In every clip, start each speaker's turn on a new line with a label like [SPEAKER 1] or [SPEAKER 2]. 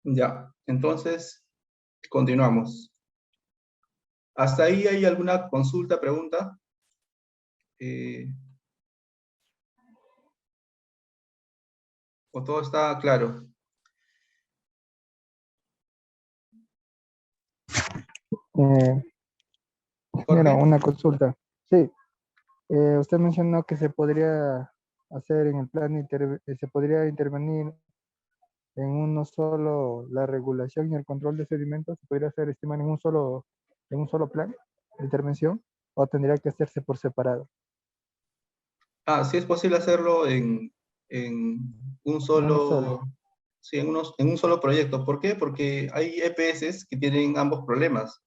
[SPEAKER 1] Ya, entonces continuamos. ¿Hasta ahí hay alguna consulta, pregunta? Eh, ¿O todo está claro?
[SPEAKER 2] Eh, Mira,
[SPEAKER 1] Jorge.
[SPEAKER 2] una consulta. Sí, usted mencionó que se podría hacer en el plan, se podría intervenir en uno solo la regulación y el control de sedimentos, se podría hacer, estimar en un solo plan de intervención, o tendría que hacerse por separado,
[SPEAKER 1] Sí es posible hacerlo en un
[SPEAKER 2] en uno solo.
[SPEAKER 1] solo, sí, en un solo proyecto. ¿Por qué? Porque hay EPS que tienen ambos problemas,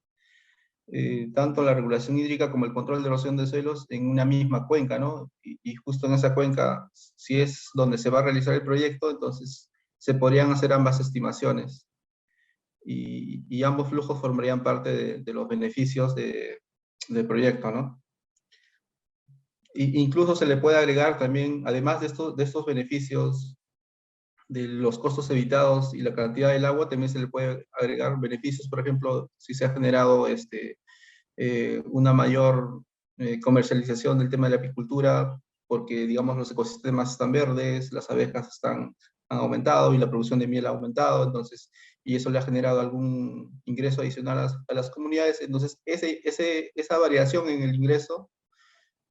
[SPEAKER 1] tanto la regulación hídrica como el control de erosión de suelos en una misma cuenca, ¿no? Y justo en esa cuenca, si es donde se va a realizar el proyecto, entonces se podrían hacer ambas estimaciones y ambos flujos formarían parte de los beneficios del proyecto, ¿no? Incluso se le puede agregar también, además de estos beneficios, de los costos evitados y la cantidad del agua, también se le puede agregar beneficios, por ejemplo, si se ha generado una mayor comercialización del tema de la apicultura, porque, digamos, los ecosistemas están verdes, las abejas han aumentado y la producción de miel ha aumentado, entonces, y eso le ha generado algún ingreso adicional a las comunidades, entonces esa variación en el ingreso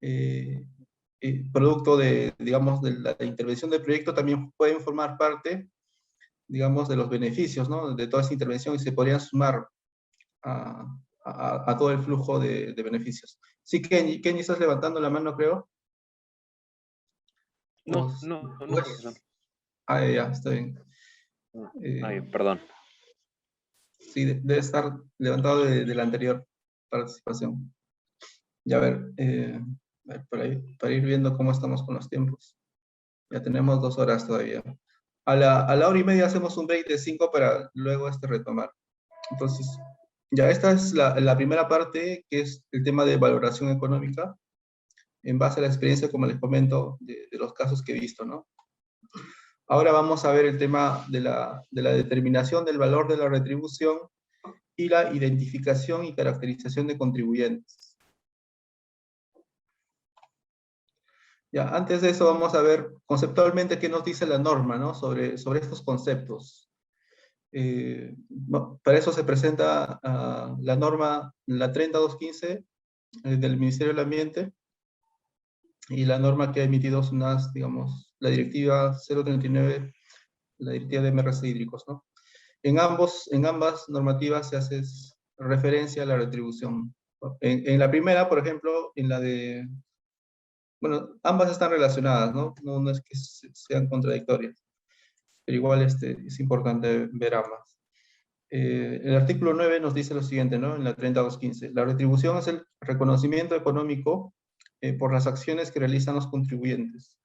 [SPEAKER 1] eh, producto de, digamos, de la intervención del proyecto también pueden formar parte, digamos, de los beneficios, ¿no? De toda esa intervención y se podrían sumar a, a todo el flujo de beneficios. Sí, Kenny, estás levantando la mano, creo. O,
[SPEAKER 3] No, no, no,
[SPEAKER 1] pues, ya, está bien.
[SPEAKER 3] ay,
[SPEAKER 1] Eh,
[SPEAKER 3] perdón.
[SPEAKER 1] sí, debe estar levantado de la anterior participación. Ya a ver, para ir viendo cómo estamos con los tiempos. Ya tenemos 2 horas todavía. A la hora y media hacemos un break de 5 para luego retomar. Entonces, ya esta es la primera parte, que es el tema de valoración económica, en base a la experiencia, como les comento, de los casos que he visto, ¿no? Ahora vamos a ver el tema de la determinación del valor de la retribución y la identificación y caracterización de contribuyentes. Ya, antes de eso vamos a ver conceptualmente qué nos dice la norma, ¿no? Sobre estos conceptos. Para eso se presenta la norma, la 30215 del Ministerio del Ambiente y la norma que ha emitido SUNAS, digamos, la directiva 039, la directiva de MRC hídricos, ¿no? En ambas normativas se hace referencia a la retribución. En la primera, por ejemplo, en la de, bueno, ambas están relacionadas, ¿no? No es que sean contradictorias, pero igual es importante ver ambas. El artículo 9 nos dice lo siguiente, ¿no? En la 3215. La retribución es el reconocimiento económico por las acciones que realizan los contribuyentes.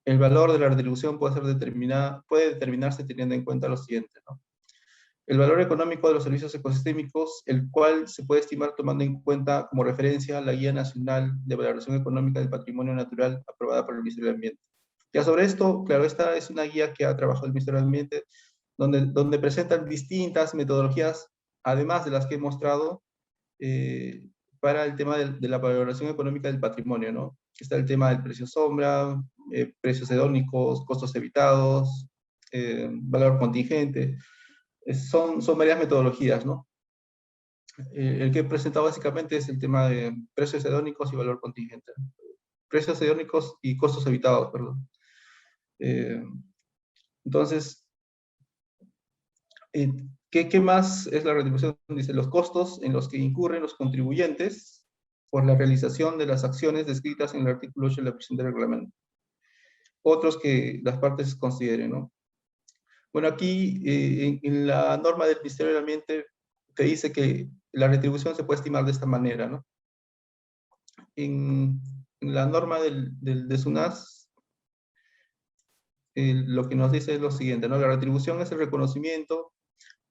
[SPEAKER 1] El valor de la retribución puede determinarse teniendo en cuenta lo siguiente, ¿no? El valor económico de los servicios ecosistémicos, el cual se puede estimar tomando en cuenta como referencia la Guía Nacional de Valoración Económica del Patrimonio Natural aprobada por el Ministerio del Ambiente. Ya sobre esto, claro, esta es una guía que ha trabajado el Ministerio del Ambiente, donde presentan distintas metodologías, además de las que he mostrado, eh, para el tema de la valoración económica del patrimonio, ¿no? Está el tema del precio sombra, precios hedónicos, costos evitados, valor contingente. Son varias metodologías, ¿no? El que he presentado básicamente es el tema de precios hedónicos y valor contingente. Precios hedónicos y costos evitados, perdón. Eh, entonces, ¿qué más es la retribución? Dice, los costos en los que incurren los contribuyentes por la realización de las acciones descritas en el artículo 8 de la presente reglamento. Otros que las partes consideren, ¿no? Bueno, aquí en la norma del Ministerio del Ambiente te dice que la retribución se puede estimar de esta manera, ¿no? En la norma de SUNAS, lo que nos dice es lo siguiente, ¿no? La retribución es el reconocimiento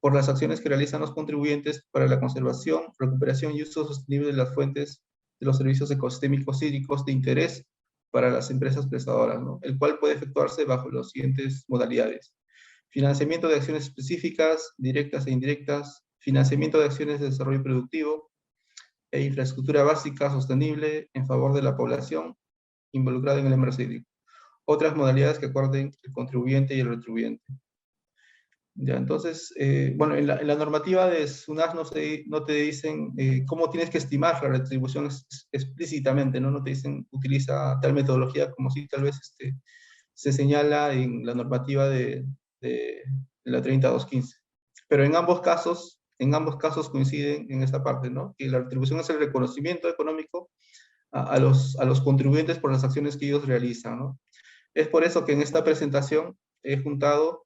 [SPEAKER 1] por las acciones que realizan los contribuyentes para la conservación, recuperación y uso sostenible de las fuentes de los servicios ecosistémicos hídricos de interés para las empresas prestadoras, ¿no? El cual puede efectuarse bajo las siguientes modalidades. financiamiento de acciones específicas, directas e indirectas, financiamiento de acciones de desarrollo productivo e infraestructura básica sostenible en favor de la población involucrada en el emergencia hídrico. Otras modalidades que acuerden el contribuyente y el retribuyente. Ya, entonces, bueno, en la normativa de SUNAS no te dicen cómo tienes que estimar la retribución explícitamente, ¿no? No te dicen utiliza tal metodología como si tal vez se señala en la normativa de la 30215. Pero en ambos casos coinciden en esta parte, ¿no? Que la retribución es el reconocimiento económico a los contribuyentes por las acciones que ellos realizan, ¿no? Es por eso que en esta presentación he juntado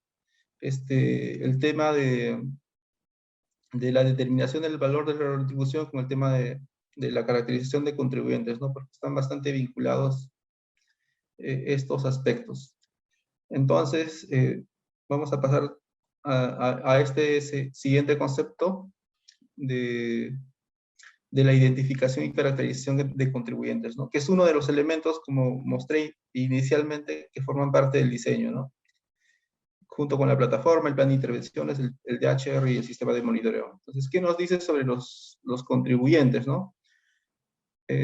[SPEAKER 1] el tema de la determinación del valor de la retribución con el tema de la caracterización de contribuyentes, ¿no? Porque están bastante vinculados estos aspectos. Entonces, vamos a pasar a este siguiente concepto de la identificación y caracterización de contribuyentes, ¿no? Que es uno de los elementos, como mostré inicialmente, que forman parte del diseño, ¿no? Junto con la plataforma, el plan de intervenciones, el DHR y el sistema de monitoreo. Entonces, ¿qué nos dice sobre los contribuyentes, no?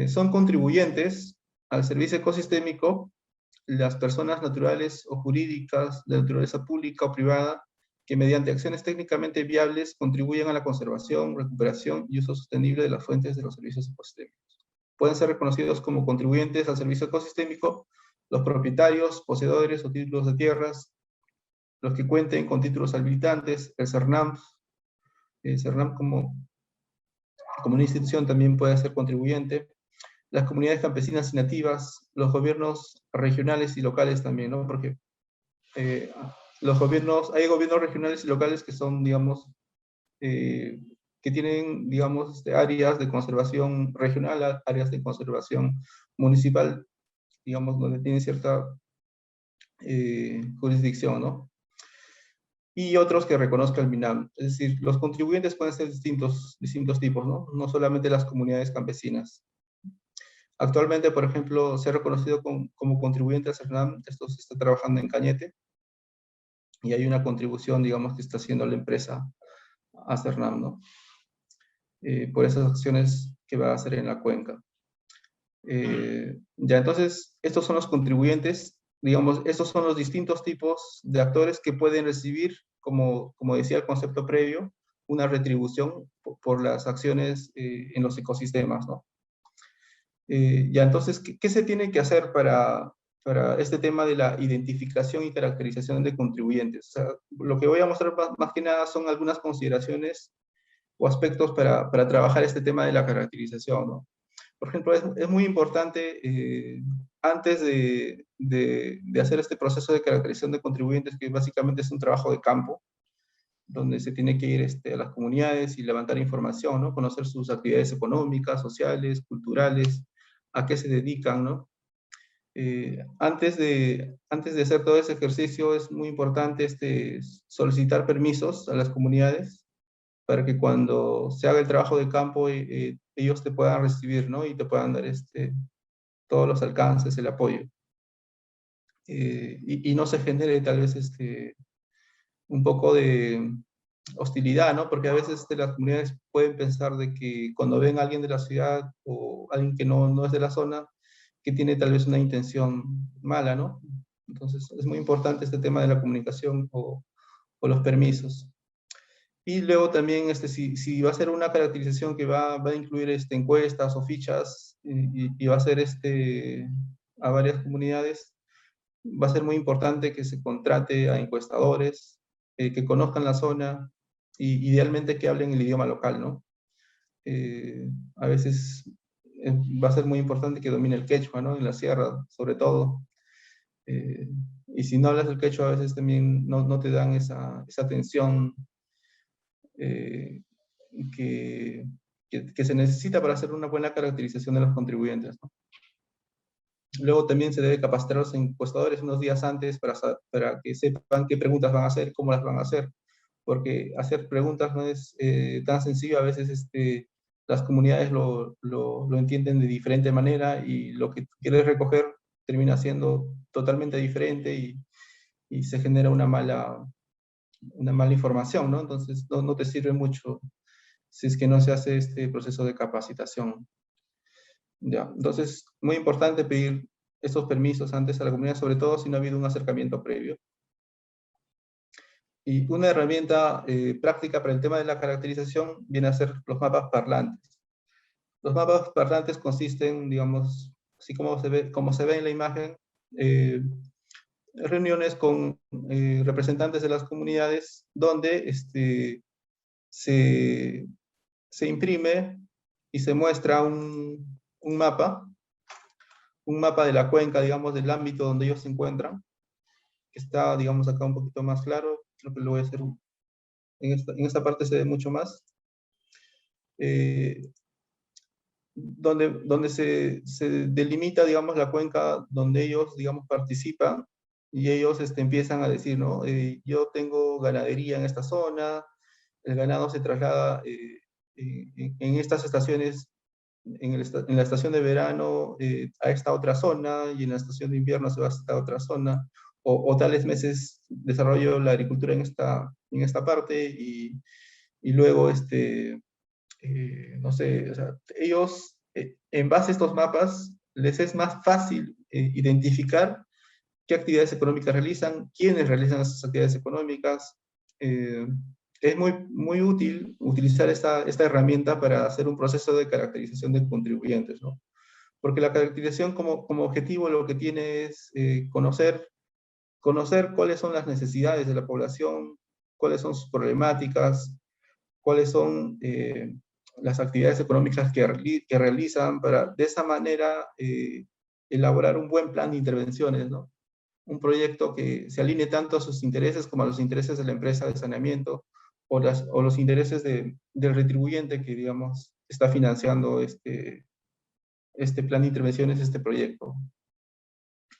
[SPEAKER 1] Son contribuyentes al servicio ecosistémico las personas naturales o jurídicas de naturaleza pública o privada que mediante acciones técnicamente viables contribuyen a la conservación, recuperación y uso sostenible de las fuentes de los servicios ecosistémicos. Pueden ser reconocidos como contribuyentes al servicio ecosistémico los propietarios, poseedores o títulos de tierras, los que cuenten con títulos habilitantes, el CERNAM como una institución también puede ser contribuyente, las comunidades campesinas y nativas, los gobiernos regionales y locales también, ¿no? Porque hay gobiernos regionales y locales que son, digamos, que tienen, digamos, áreas de conservación regional, áreas de conservación municipal, digamos, donde tienen cierta jurisdicción, ¿no? Y otros que reconozca el MINAM. Es decir, los contribuyentes pueden ser distintos tipos, ¿no? No solamente las comunidades campesinas. Actualmente, por ejemplo, se ha reconocido como contribuyente a CERNAM, esto se está trabajando en Cañete, y hay una contribución, digamos, que está haciendo la empresa a CERNAM, ¿no? Por esas acciones que va a hacer en la cuenca. Ya, entonces, estos son los contribuyentes, digamos, estos son los distintos tipos de actores que pueden recibir, como decía el concepto previo, una retribución por las acciones en los ecosistemas, ¿no? Ya, entonces, ¿qué se tiene que hacer para este tema de la identificación y caracterización de contribuyentes? O sea, lo que voy a mostrar más que nada son algunas consideraciones o aspectos para trabajar este tema de la caracterización, ¿no? Por ejemplo, es muy importante, antes de hacer este proceso de caracterización de contribuyentes, que básicamente es un trabajo de campo, donde se tiene que ir a las comunidades y levantar información, ¿no? Conocer sus actividades económicas, sociales, culturales, a qué se dedican, ¿no? Antes de hacer todo ese ejercicio es muy importante solicitar permisos a las comunidades para que cuando se haga el trabajo de campo ellos te puedan recibir, ¿no? Y te puedan dar todos los alcances, el apoyo. Y no se genere tal vez un poco de hostilidad, ¿no? Porque a veces las comunidades pueden pensar de que cuando ven a alguien de la ciudad o alguien que no es de la zona, que tiene tal vez una intención mala, ¿no? Entonces es muy importante este tema de la comunicación o los permisos. Y luego también, si va a ser una caracterización que va a incluir encuestas o fichas y va a ser a varias comunidades, va a ser muy importante que se contrate a encuestadores, que conozcan la zona, y idealmente que hablen el idioma local, ¿no? A veces va a ser muy importante que domine el quechua, ¿no? En la sierra, sobre todo. Y si no hablas el quechua, a veces también no te dan esa atención eh, que se necesita para hacer una buena caracterización de los contribuyentes, ¿no? Luego también se debe capacitar a los encuestadores unos días antes para que sepan qué preguntas van a hacer, cómo las van a hacer, porque hacer preguntas no es tan sencillo. A veces las comunidades lo entienden de diferente manera y lo que quieres recoger termina siendo totalmente diferente y se genera una mala una mala información, ¿no? Entonces no te sirve mucho si es que no se hace este proceso de capacitación. Ya, entonces, muy importante pedir estos permisos antes a la comunidad, sobre todo si no ha habido un acercamiento previo. Y una herramienta práctica para el tema de la caracterización viene a ser los mapas parlantes. Los mapas parlantes consisten, digamos, así como se ve en la imagen, reuniones con representantes de las comunidades donde se imprime y se muestra un mapa de la cuenca, digamos, del ámbito donde ellos se encuentran, que está, digamos, acá un poquito más claro. Creo que lo voy a hacer en esta parte se ve mucho más. Donde se delimita, digamos, la cuenca donde ellos, digamos, participan y ellos empiezan a decir, ¿no? Yo tengo ganadería en esta zona, el ganado se traslada en estas estaciones, en la estación de verano a esta otra zona y en la estación de invierno se va a esta otra zona, o tales meses desarrollo la agricultura en esta parte y luego no sé, o sea, ellos, en base a estos mapas, les es más fácil identificar qué actividades económicas realizan, quiénes realizan esas actividades económicas. Eh, es muy útil utilizar esta herramienta para hacer un proceso de caracterización de contribuyentes, ¿no? Porque la caracterización como objetivo lo que tiene es conocer cuáles son las necesidades de la población, cuáles son sus problemáticas, cuáles son las actividades económicas que realizan para de esa manera elaborar un buen plan de intervenciones, ¿no? Un proyecto que se alinee tanto a sus intereses como a los intereses de la empresa de saneamiento o los intereses del retribuyente que, digamos, está financiando este plan de intervenciones, este proyecto.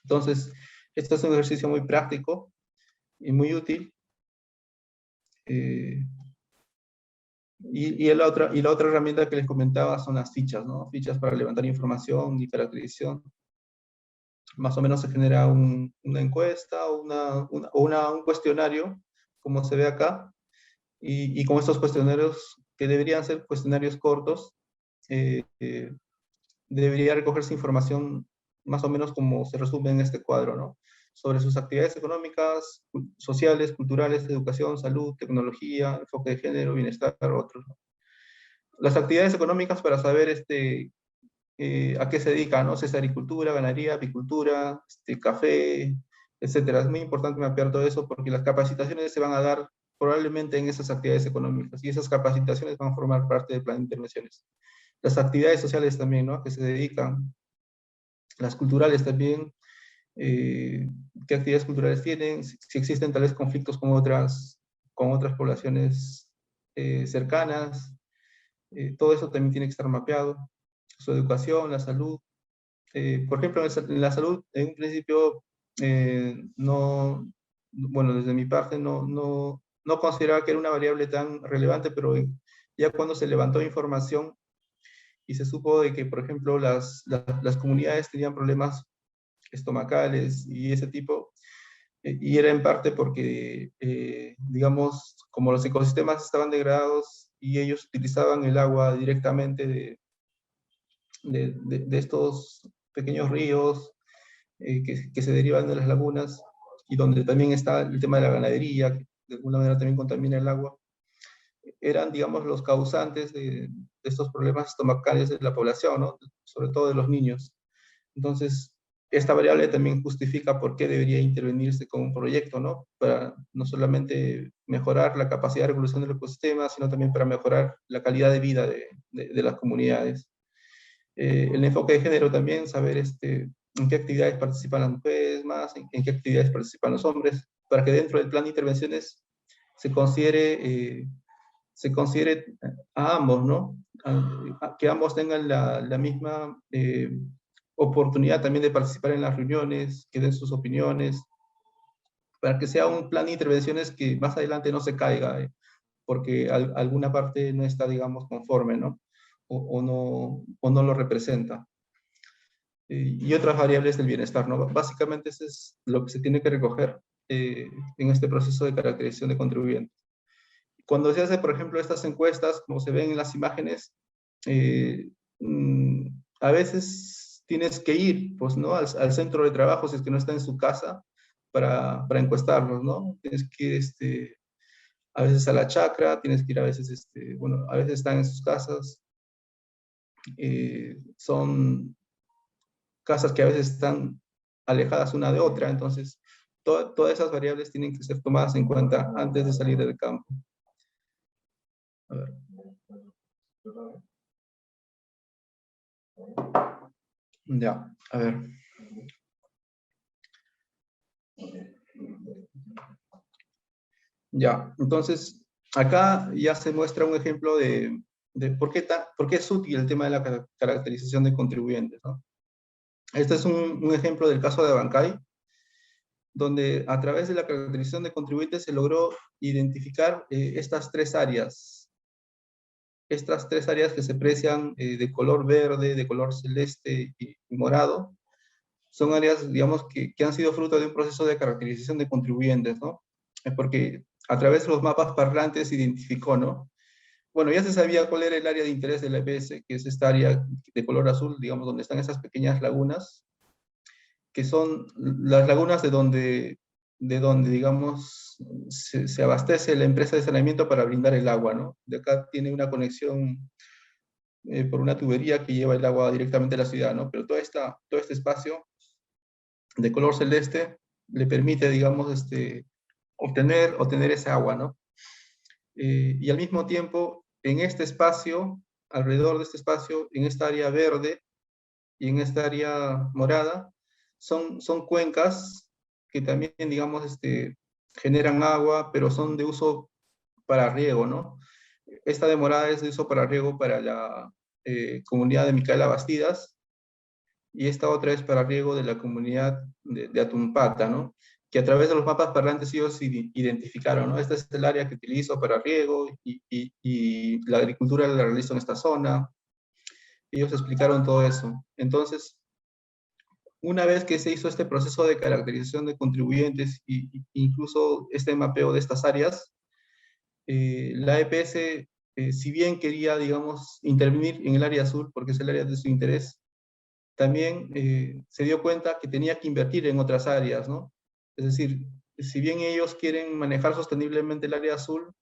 [SPEAKER 1] Entonces, esto es un ejercicio muy práctico y muy útil. Y la otra herramienta que les comentaba son las fichas, ¿no? Fichas para levantar información y caracterización. Más o menos se genera una encuesta o un cuestionario, como se ve acá, y con estos cuestionarios, que deberían ser cuestionarios cortos, eh, eh, debería recogerse información más o menos como se resume en este cuadro, ¿no? Sobre sus actividades económicas, sociales, culturales, educación, salud, tecnología, enfoque de género, bienestar, otros, ¿no? Las actividades económicas para saber a qué se dedica, ¿no? Si es agricultura, ganadería, apicultura, café, etcétera. Es muy importante mapear todo eso porque las capacitaciones se van a dar probablemente en esas actividades económicas y esas capacitaciones van a formar parte del plan de intervenciones. Las actividades sociales también, ¿no? Que se dedican, las culturales también, qué actividades culturales tienen, si existen tal vez conflictos con otras poblaciones cercanas, todo eso también tiene que estar mapeado. Su educación, la salud. Por ejemplo, en la salud, en un principio, no, bueno, desde mi parte no consideraba que era una variable tan relevante, pero ya cuando se levantó información y se supo de que, por ejemplo, las comunidades tenían problemas estomacales y ese tipo, y era en parte porque, digamos, como los ecosistemas estaban degradados y ellos utilizaban el agua directamente de estos pequeños ríos que se derivan de las lagunas y donde también está el tema de la ganadería, que de alguna manera también contamina el agua, eran, digamos, los causantes de estos problemas estomacales de la población, ¿no? Sobre todo de los niños. Entonces, esta variable también justifica por qué debería intervenirse con un proyecto, ¿no? Para no solamente mejorar la capacidad de regulación del ecosistema, sino también para mejorar la calidad de vida de las comunidades. El enfoque de género también, saber en qué actividades participan las mujeres más, en qué actividades participan los hombres, para que dentro del plan de intervenciones se considere a ambos, ¿no? Que ambos tengan la misma oportunidad también de participar en las reuniones, que den sus opiniones, para que sea un plan de intervenciones que más adelante no se caiga, porque alguna parte no está, digamos, conforme, ¿no? O no lo representa. Y otras variables del bienestar, ¿no? Básicamente eso es lo que se tiene que recoger en este proceso de caracterización de contribuyentes. Cuando se hace, por ejemplo, estas encuestas, como se ven en las imágenes, a veces tienes que ir, pues, ¿no? Al centro de trabajo, si es que no está en su casa, para encuestarlos, ¿no? Tienes que ir, a veces a la chacra, tienes que ir a veces, bueno, a veces están en sus casas. Son casas que a veces están alejadas una de otra, entonces todas esas variables tienen que ser tomadas en cuenta antes de salir del campo. A ver. Ya, a ver. Ya, entonces, acá ya se muestra un ejemplo de por qué es útil el tema de la caracterización de contribuyentes, ¿no? Este es un ejemplo del caso de Abancay, donde a través de la caracterización de contribuyentes se logró identificar estas tres áreas que se aprecian de color verde, de color celeste y morado. Son áreas, digamos, que han sido fruto de un proceso de caracterización de contribuyentes, ¿no? Es porque a través de los mapas parlantes se identificó, ¿no? Bueno, ya se sabía cuál era el área de interés de la EPS, que es esta área de color azul, digamos, donde están esas pequeñas lagunas, que son las lagunas de donde digamos, se abastece la empresa de saneamiento para brindar el agua, ¿no? De acá tiene una conexión por una tubería que lleva el agua directamente a la ciudad, ¿no? Pero todo este espacio de color celeste le permite, digamos, obtener esa agua, ¿no? Y al mismo tiempo, en este espacio, alrededor de este espacio, en esta área verde y en esta área morada, son cuencas que también, digamos, generan agua, pero son de uso para riego, ¿no? Esta de morada es de uso para riego para la comunidad de Micaela Bastidas, y esta otra es para riego de la comunidad de Atumpata, ¿no? Que a través de los mapas parlantes ellos identificaron, ¿no? Esta es el área que utilizo para riego y la agricultura la realizo en esta zona. Ellos explicaron todo eso. Entonces, una vez que se hizo este proceso de caracterización de contribuyentes e incluso este mapeo de estas áreas, la EPS, si bien quería, digamos, intervenir en el área azul, porque es el área de su interés, también se dio cuenta que tenía que invertir en otras áreas, ¿no? Es decir, si bien ellos quieren manejar sosteniblemente el área azul,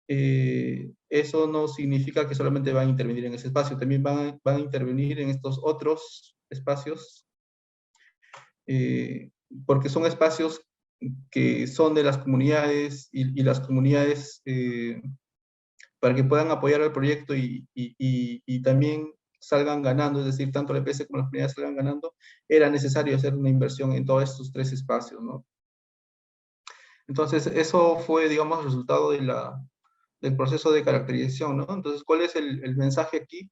[SPEAKER 1] eso no significa que solamente van a intervenir en ese espacio, también van a intervenir en estos otros espacios, porque son espacios que son de las comunidades y las comunidades, para que puedan apoyar al proyecto y también salgan ganando, es decir, tanto la EPS como las comunidades salgan ganando, era necesario hacer una inversión en todos estos tres espacios, ¿no? Entonces, eso fue, digamos, el resultado del proceso de caracterización, ¿no? Entonces, ¿cuál es el mensaje aquí?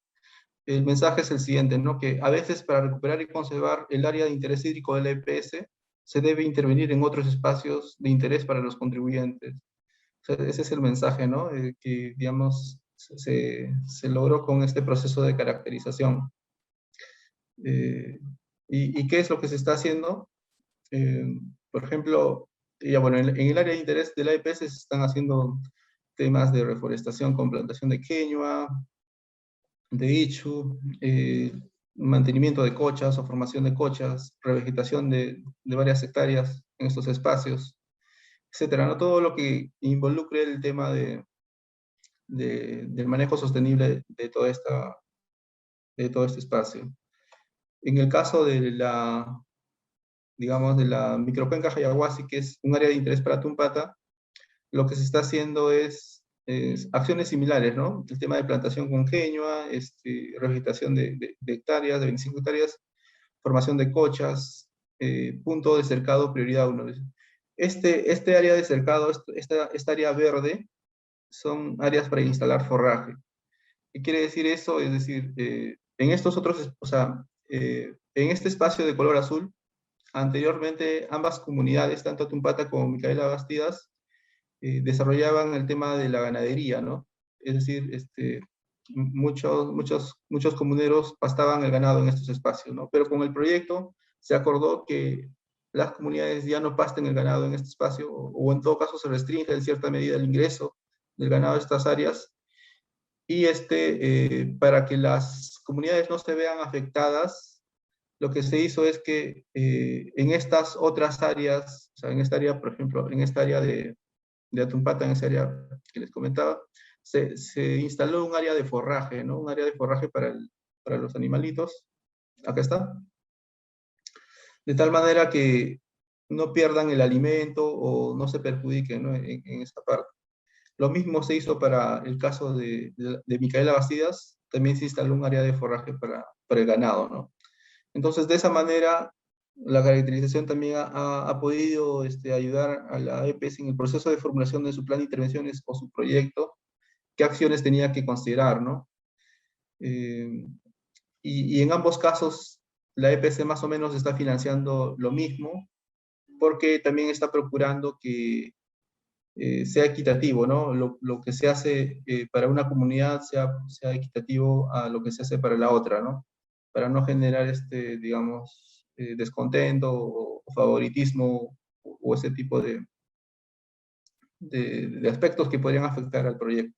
[SPEAKER 1] El mensaje es el siguiente, ¿no? Que a veces para recuperar y conservar el área de interés hídrico de la EPS, se debe intervenir en otros espacios de interés para los contribuyentes. O sea, ese es el mensaje, ¿no? Que, digamos, se logró con este proceso de caracterización. ¿Y qué es lo que se está haciendo? Eh, por ejemplo, ya bueno, en el área de interés de la EPS se están haciendo temas de reforestación con plantación de queñua, de ichu, mantenimiento de cochas o formación de cochas, revegetación de varias hectáreas en estos espacios, etcétera, ¿no? Todo lo que involucre el tema del manejo sostenible de todo este espacio. En el caso digamos, de la microcuenca Hayahuasi, que es un área de interés para Tumpata, lo que se está haciendo es acciones similares, ¿no? El tema de plantación con queñua, revegetación de hectáreas, de 25 hectáreas, formación de cochas, punto de cercado prioridad 1. Este área de cercado, esta área verde, son áreas para instalar forraje. ¿Qué quiere decir eso? Es decir, en estos otros, o sea, en este espacio de color azul, anteriormente ambas comunidades, tanto Tumpata como Micaela Bastidas, desarrollaban el tema de la ganadería, ¿no? Es decir, muchos comuneros pastaban el ganado en estos espacios, ¿no? Pero con el proyecto se acordó que las comunidades ya no pasten el ganado en este espacio, o en todo caso se restringe en cierta medida el ingreso del ganado a estas áreas, y para que las comunidades no se vean afectadas, lo que se hizo es que en estas otras áreas, o sea, en esta área, por ejemplo, en esta área de Atumpata, en esa área que les comentaba, se instaló un área de forraje, ¿no? Un área de forraje para los animalitos. Acá está. De tal manera que no pierdan el alimento o no se perjudiquen, ¿no? En esta parte. Lo mismo se hizo para el caso de Micaela Bastidas, también se instaló un área de forraje para el ganado, ¿no? Entonces, de esa manera, la caracterización también ha podido ayudar a la EPS en el proceso de formulación de su plan de intervenciones o su proyecto, qué acciones tenía que considerar, ¿no? Y en ambos casos, la EPS más o menos está financiando lo mismo, porque también está procurando que sea equitativo, ¿no? Lo que se hace para una comunidad sea equitativo a lo que se hace para la otra, ¿no? Para no generar, digamos, descontento o favoritismo o ese tipo de aspectos que podrían afectar al proyecto.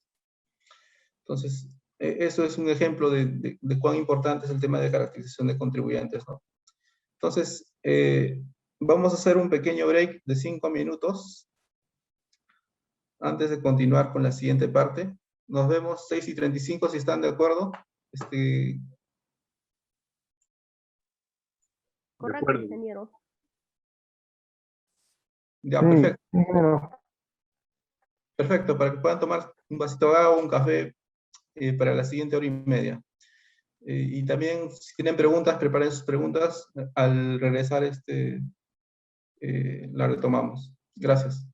[SPEAKER 1] Entonces, eso es un ejemplo de cuán importante es el tema de caracterización de contribuyentes, ¿no? Entonces, vamos a hacer un pequeño break de 5 minutos antes de continuar con la siguiente parte. Nos vemos 6:35 si están de acuerdo.
[SPEAKER 3] Correcto, ingeniero.
[SPEAKER 1] Ya,
[SPEAKER 2] Sí,
[SPEAKER 1] perfecto.
[SPEAKER 2] ingeniero.
[SPEAKER 1] Perfecto, para que puedan tomar un vasito de agua, un café para la siguiente hora y media. Y también, si tienen preguntas, preparen sus preguntas. Al regresar, la retomamos. Gracias.